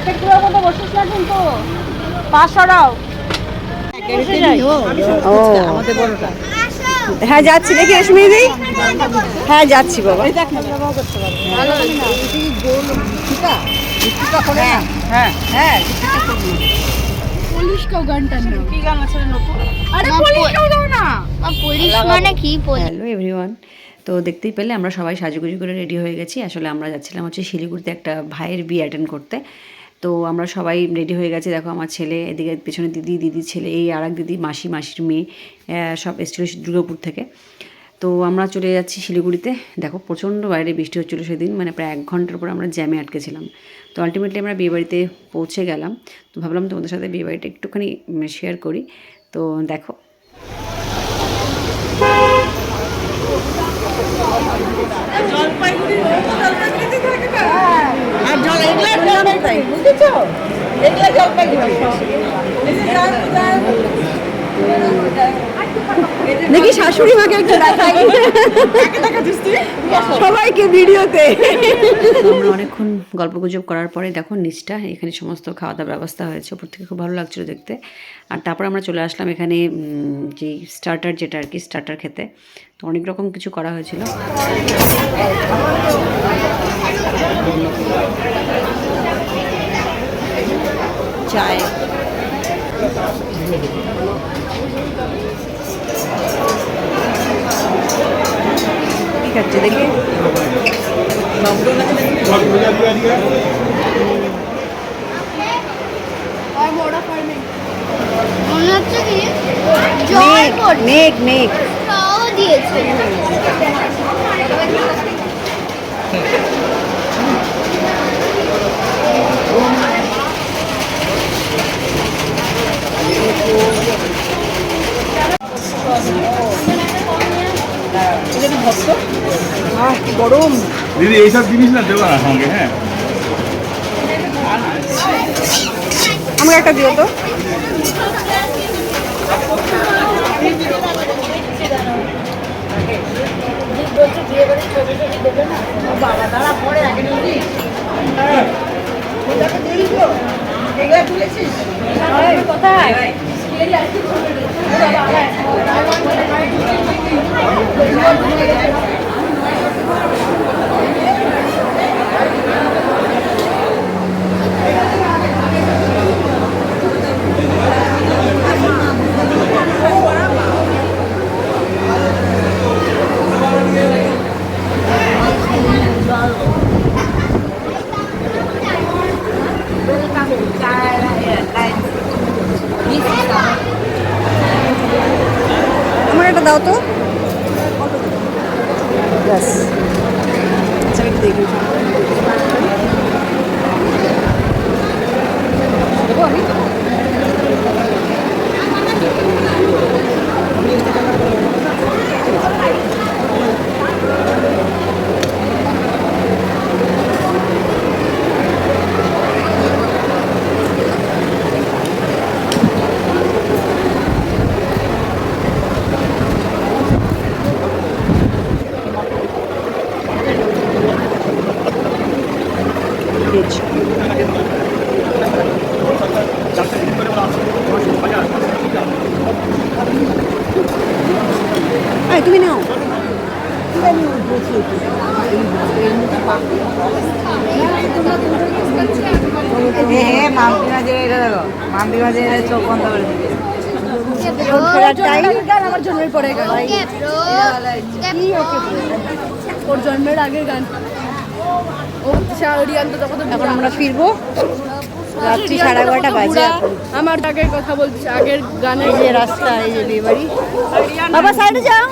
প্যাকেটগুলোর মতো বসিস না কিন্তু 500 টাও আমাদের বড়টা। হ্যাঁ যাচ্ছি, দেখি রেশমিদি। হ্যাঁ যাচ্ছি বাবা। হ্যাঁ হ্যাঁ হ্যালো এভরিওয়ান, তো দেখতেই পেলে আমরা সবাই সাজুগুজু করে রেডি হয়ে গেছি। আসলে আমরা যাচ্ছিলাম হচ্ছে শিলিগুড়িতে একটা ভাইয়ের বিয়ে অ্যাটেন্ড করতে। তো আমরা সবাই রেডি হয়ে গেছি। দেখো আমার ছেলে এদিকে, পেছনে দিদি, দিদির ছেলে, এই আর এক দিদি, মাসি, মাসির মেয়ে, সব এসেছিল দুর্গাপুর থেকে। তো আমরা চলে যাচ্ছি শিলিগুড়িতে। দেখো প্রচণ্ড বাইরে বৃষ্টি হচ্ছিলো সেদিন, মানে প্রায় 1 ঘন্টার পর আমরা জ্যামে আটকেছিলাম। তো আলটিমেটলি আমরা বিয়েবাড়িতে পৌঁছে গেলাম। তো ভাবলাম তোমাদের সাথে বিয়েবাড়িটা একটুখানি শেয়ার করি। তো দেখো দেখি শাশুড়ি মাকে একটু দেখাই সবাইকে ভিডিওতে। আমরা অনেকক্ষণ গল্পগুজব করার পরে দেখো নিচটা, এখানে সমস্ত খাওয়া দাওয়ার ব্যবস্থা হয়েছে, উপর থেকে খুব ভালো লাগছিল দেখতে। আর তারপর আমরা চলে আসলাম এখানে যে স্টার্টার, যেটা আর কি স্টার্টার খেতে। তো অনেক রকম কিছু করা হয়েছিল। চায় ঠিক আছে, দেখি মেঘ মেঘ দিয়েছে। গরম দিদি এইসব জিনিস না দেবো না সঙ্গে। হ্যাঁ আমাকে একটা দিও তো। কোথায় আমার একটা দাও তো। ব্যাস, আচ্ছা একটু দেখি দেবো আমি। তুমি নাও। মাম্পি মাঝে এটা দেখো, মাম্পি মাঝে চোখ বন্ধ করে দিবে। আমার জন্মের পরে গান, ওর জন্মের আগের গান। এখন আমরা ফিরবো, রাত্রি 11:30 বাজে। আমার আগের কথা বলছি, আগের গানের যে রাস্তা, এই যে বিয়ে বাড়ি। বাবা সাইডে যাও।